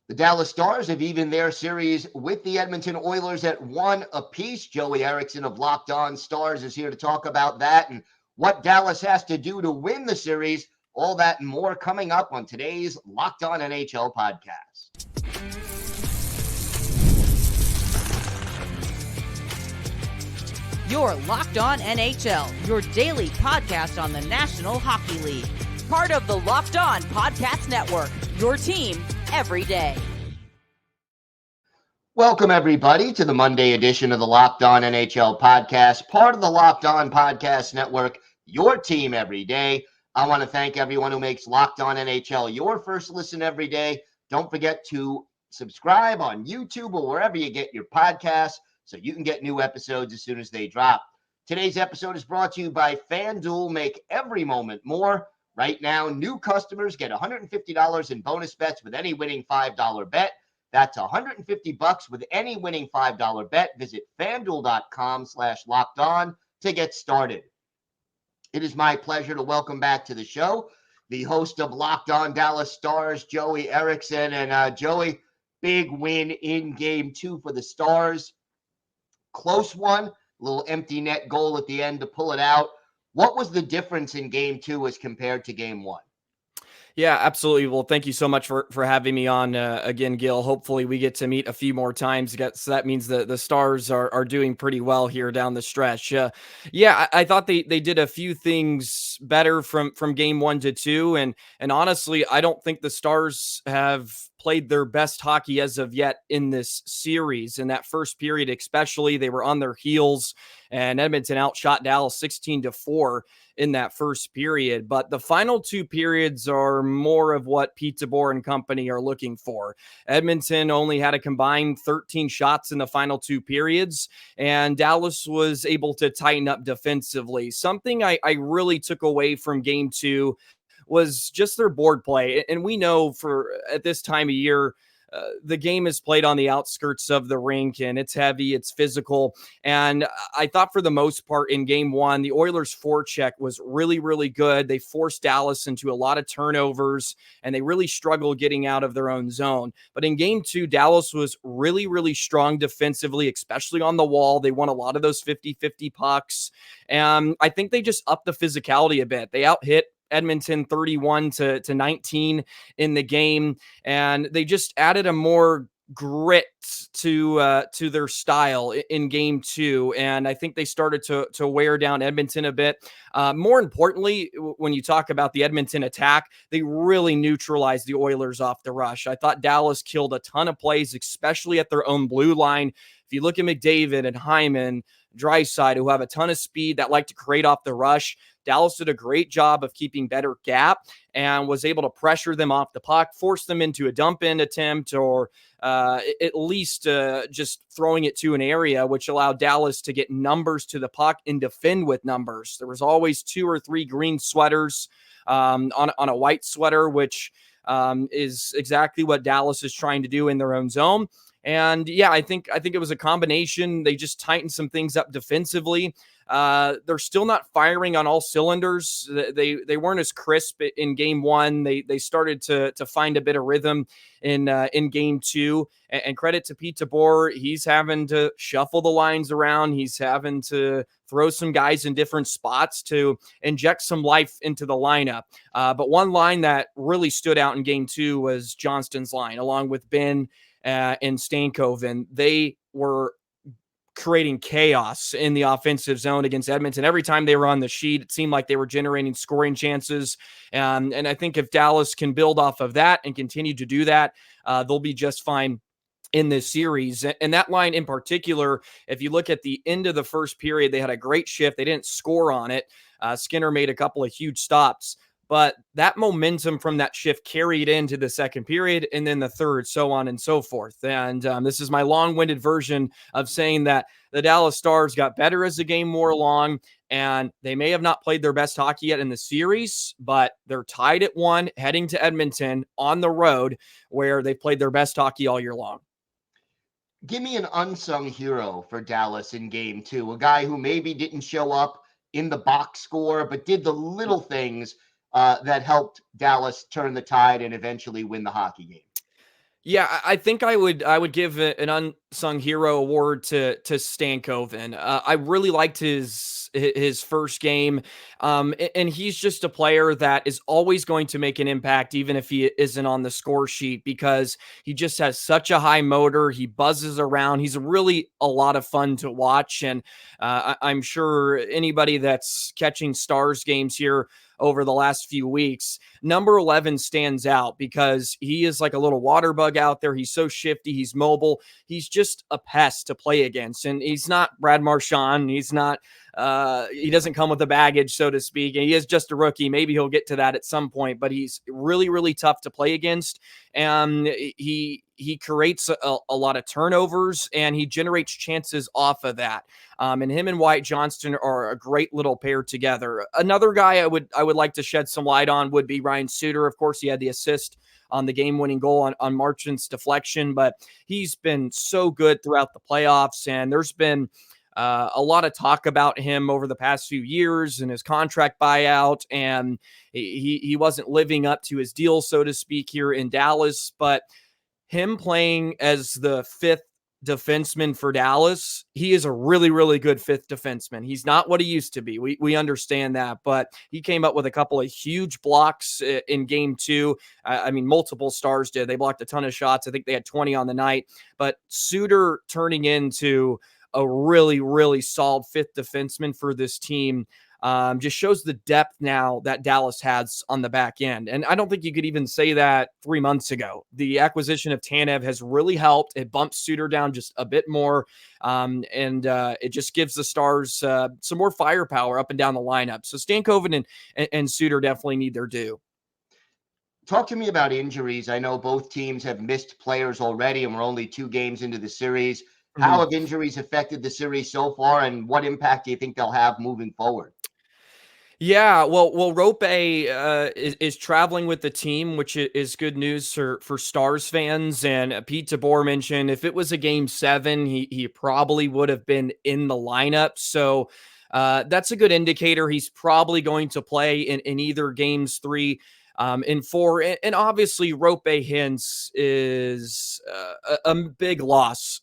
The Dallas Stars have evened their series with the Edmonton Oilers at 1 apiece. Joey Erickson of Locked On Stars is here to talk about that and what Dallas has to do to win the series. All that and more coming up on today's Locked On NHL podcast. You're Locked On NHL, your daily podcast on the National Hockey League. Part of the Locked On Podcast Network, your team every day. Welcome, everybody, to the Monday edition of the Locked On NHL podcast, part of the Locked On Podcast Network, your team every day. I want to thank everyone who makes Locked On NHL your first listen every day. Don't forget to subscribe on YouTube or wherever you get your podcasts so you can get new episodes as soon as they drop. Today's episode is brought to you by FanDuel. Make every moment more. Right now, new customers get $150 in bonus bets with any winning $5 bet. That's $150 with any winning $5 bet. Visit FanDuel.com/LockedOn to get started. It is my pleasure to welcome back to the show the host of Locked On Dallas Stars, Joey Erickson. And Joey, big win in Game 2 for the Stars. Close one, little empty net goal at the end to pull it out. What was the difference in Game 2 as compared to Game 1? Yeah, absolutely. Well, thank you so much for having me on again, Gil. Hopefully we get to meet a few more times. So that means the Stars are doing pretty well here down the stretch. I thought they did a few things better from Game 1 to 2. And honestly, I don't think the Stars have played their best hockey as of yet in this series. In that first period especially, they were on their heels, and Edmonton outshot Dallas 16-4 in that first period. But the final two periods are more of what Pete DeBoer and company are looking for. Edmonton only had a combined 13 shots in the final two periods, and Dallas was able to tighten up defensively. Something I really took away from Game 2 was just their board play. And we know at this time of year, the game is played on the outskirts of the rink, and it's heavy, it's physical. And I thought for the most part in Game 1, the Oilers' forecheck was really, really good. They forced Dallas into a lot of turnovers, and they really struggled getting out of their own zone. But in Game 2, Dallas was really, really strong defensively, especially on the wall. They won a lot of those 50-50 pucks. And I think they just upped the physicality a bit. They out-hit Edmonton 31-19 in the game, and they just added a more grit to their style in Game 2, and I think they started to wear down Edmonton a bit. More importantly, when you talk about the Edmonton attack, they really neutralized the Oilers off the rush. I thought Dallas killed a ton of plays, especially at their own blue line. If you look at McDavid and Hyman, Draisaitl, who have a ton of speed that like to create off the rush, Dallas did a great job of keeping better gap and was able to pressure them off the puck, force them into a dump-in attempt, or at least just throwing it to an area, which allowed Dallas to get numbers to the puck and defend with numbers. There was always 2 or 3 green sweaters on a white sweater, which is exactly what Dallas is trying to do in their own zone. And yeah, I think it was a combination. They just tightened some things up defensively. They're still not firing on all cylinders. They weren't as crisp in Game 1. They started to find a bit of rhythm in Game 2. And credit to Pete DeBoer, he's having to shuffle the lines around. He's having to throw some guys in different spots to inject some life into the lineup. But one line that really stood out in Game 2 was Johnston's line, along with Ben and Stankoven. They were creating chaos in the offensive zone against Edmonton. Every time they were on the sheet, it seemed like they were generating scoring chances. And I think if Dallas can build off of that and continue to do that, they'll be just fine in this series. And that line in particular, if you look at the end of the first period, they had a great shift. They didn't score on it. Skinner made a couple of huge stops, but that momentum from that shift carried into the second period and then the third, so on and so forth. And this is my long-winded version of saying that the Dallas Stars got better as the game wore along, and they may have not played their best hockey yet in the series, but they're tied at 1 heading to Edmonton on the road where they played their best hockey all year long. Give me an unsung hero for Dallas in Game 2, a guy who maybe didn't show up in the box score, but did the little things that helped Dallas turn the tide and eventually win the hockey game. Yeah, I think I would give an unsung hero award to Stankoven. I really liked his first game, and he's just a player that is always going to make an impact, even if he isn't on the score sheet, because he just has such a high motor. He buzzes around. He's really a lot of fun to watch, and I'm sure anybody that's catching Stars games here over the last few weeks, number 11 stands out because he is like a little water bug out there. He's so shifty. He's mobile. He's just a pest to play against. And he's not Brad Marchand. He's not, he doesn't come with the baggage, so to speak. And he is just a rookie. Maybe he'll get to that at some point, but he's really, really tough to play against. And he creates a lot of turnovers and he generates chances off of that. And him and Wyatt Johnston are a great little pair together. Another guy I would like to shed some light on would be Ryan Suter. Of course, he had the assist on the game-winning goal on Marchand's deflection, but he's been so good throughout the playoffs, and there's been a lot of talk about him over the past few years and his contract buyout, and he wasn't living up to his deal, so to speak, here in Dallas. But him playing as the fifth defenseman for Dallas, he is a really, really good fifth defenseman. He's not what he used to be. We understand that, but he came up with a couple of huge blocks in game two. I mean, multiple Stars did. They blocked a ton of shots. I think they had 20 on the night, but Suter turning into a really, really solid fifth defenseman for this team just shows the depth now that Dallas has on the back end. And I don't think you could even say that 3 months ago. The acquisition of Tanev has really helped. It bumps Suter down just a bit more. And it just gives the Stars some more firepower up and down the lineup. So Stankoven and Suter definitely need their due. Talk to me about injuries. I know both teams have missed players already, and we're only 2 games into the series. How have injuries affected the series so far, and what impact do you think they'll have moving forward? Yeah, well, Roope is traveling with the team, which is good news for Stars fans. And Pete DeBoer mentioned if it was a game 7, he probably would have been in the lineup. So that's a good indicator. He's probably going to play in either games 3 and 4. And obviously, Roope Hintz is a big loss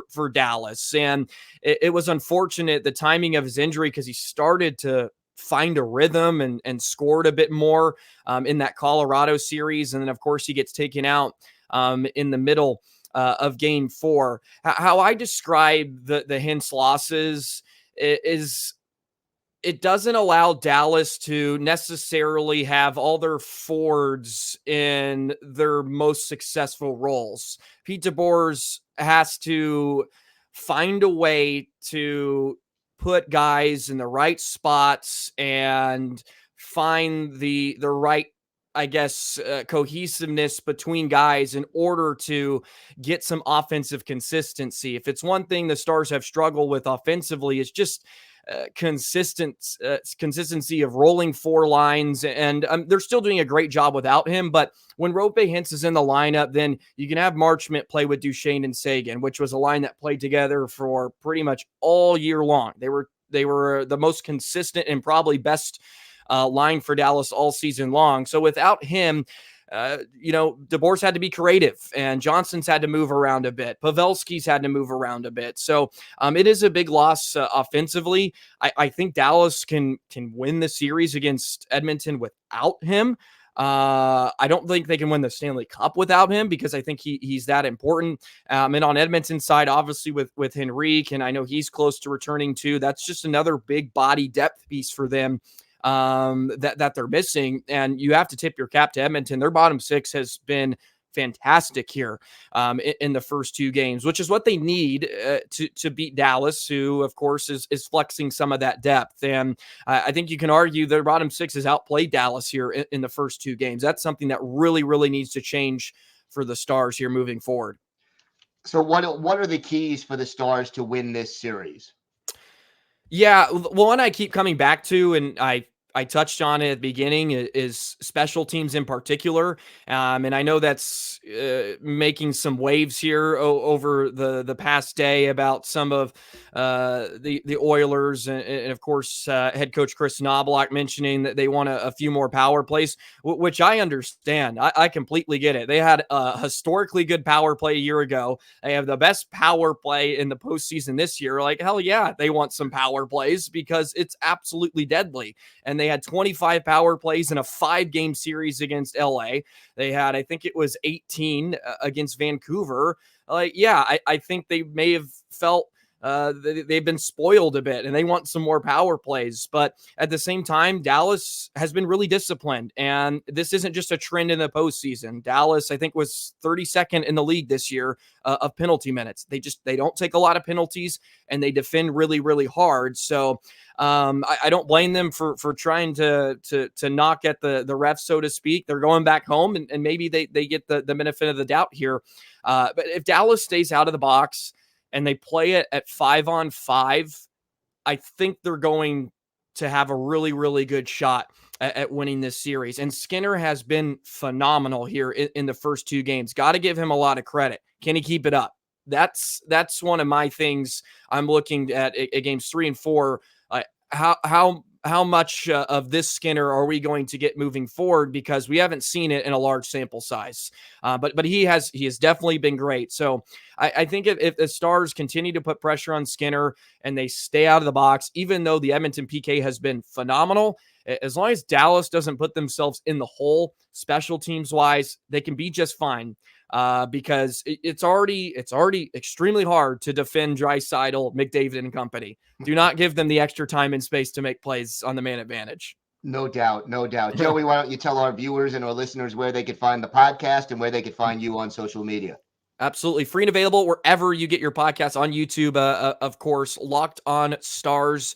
for Dallas. And it was unfortunate, the timing of his injury, because he started to find a rhythm and scored a bit more in that Colorado series. And then, of course, he gets taken out in the middle of game 4. How I describe the Hintz losses is it doesn't allow Dallas to necessarily have all their forwards in their most successful roles. Pete DeBoer has to find a way to put guys in the right spots and find the right, I guess, cohesiveness between guys in order to get some offensive consistency. If it's one thing the Stars have struggled with offensively, it's just consistency of rolling 4 lines, and they're still doing a great job without him. But when Roope Hintz is in the lineup, then you can have Marchment play with Duchesne and Sagan, which was a line that played together for pretty much all year long. They were the most consistent and probably best line for Dallas all season long. So without him, DeBoer's had to be creative, and Johnson's had to move around a bit. Pavelski's had to move around a bit. So it is a big loss offensively. I think Dallas can win the series against Edmonton without him. I don't think they can win the Stanley Cup without him, because I think he's that important. And on Edmonton's side, obviously with Henrique, and I know he's close to returning too. That's just another big body depth piece for them that they're missing. And you have to tip your cap to Edmonton. Their bottom 6 has been fantastic here in the first 2 games, which is what they need to beat Dallas, who of course is flexing some of that depth. And I think you can argue their bottom 6 has outplayed Dallas here in the first 2 games. That's something that really, really needs to change for the Stars here moving forward. So what are the keys for the Stars to win this series? Yeah, one I keep coming back to, and I I touched on it at the beginning is special teams in particular. And I know that's making some waves here over the past day about some of the Oilers and of course, head coach Chris Knobloch mentioning that they want a few more power plays, which I understand. I completely get it. They had a historically good power play a year ago. They have the best power play in the postseason this year. Like, hell yeah, they want some power plays because it's absolutely deadly. And they had 25 power plays in a 5-game series against LA. They had, I think it was 18 against Vancouver. Like, yeah, I think they may have felt they've been spoiled a bit and they want some more power plays. But at the same time, Dallas has been really disciplined. And this isn't just a trend in the postseason. Dallas, I think, was 32nd in the league this year of penalty minutes. They don't take a lot of penalties and they defend really, really hard. So I don't blame them for trying to knock at the refs, so to speak. They're going back home and maybe they get the benefit of the doubt here. But if Dallas stays out of the box and they play it at 5-on-5, I think they're going to have a really, really good shot at winning this series. And Skinner has been phenomenal here in the first 2 games. Got to give him a lot of credit. Can he keep it up? That's one of my things I'm looking at games 3 and 4. How much of this Skinner are we going to get moving forward? Because we haven't seen it in a large sample size, but he has definitely been great. So I think if the Stars continue to put pressure on Skinner and they stay out of the box, even though the Edmonton PK has been phenomenal, as long as Dallas doesn't put themselves in the hole special teams wise, they can be just fine. Because it's already extremely hard to defend Draisaitl, McDavid, and company. Do not give them the extra time and space to make plays on the man advantage. No doubt. Joey, why don't you tell our viewers and our listeners where they could find the podcast and where they could find you on social media? Absolutely. Free and available wherever you get your podcasts, on YouTube, of course, Locked On Stars.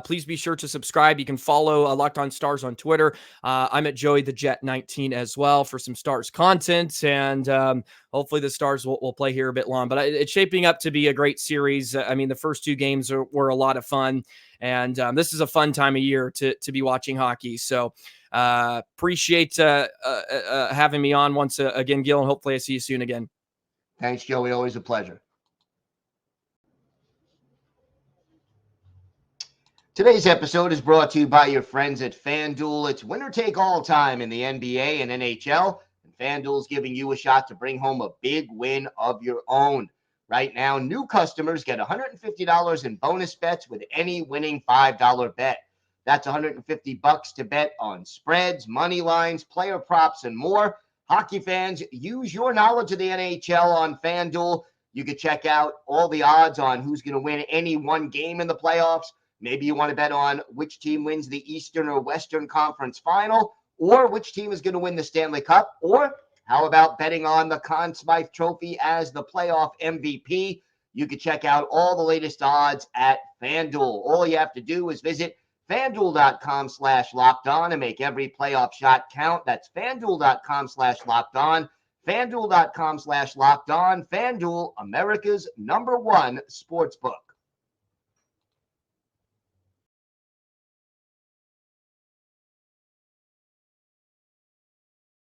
Please be sure to subscribe. You can follow Locked On Stars on Twitter. I'm at Joey the Jet 19 as well for some Stars content. And hopefully the Stars will play here a bit long. But it's shaping up to be a great series. I mean, the first 2 games were a lot of fun. And this is a fun time of year to be watching hockey. So appreciate having me on once again, Gil, and hopefully I see you soon again. Thanks, Joey. Always a pleasure. Today's episode is brought to you by your friends at FanDuel. It's winner take all time in the NBA and NHL, and FanDuel's giving you a shot to bring home a big win of your own. Right now, new customers get $150 in bonus bets with any winning $5 bet. That's $150 to bet on spreads, money lines, player props, and more. Hockey fans, use your knowledge of the NHL on FanDuel. You can check out all the odds on who's going to win any one game in the playoffs. Maybe you want to bet on which team wins the Eastern or Western Conference Final, or which team is going to win the Stanley Cup, or how about betting on the Conn Smythe Trophy as the playoff MVP? You can check out all the latest odds at FanDuel. All you have to do is visit FanDuel.com/lockedon and make every playoff shot count. That's FanDuel.com/lockedon. FanDuel.com/lockedon. FanDuel, America's #1 sportsbook.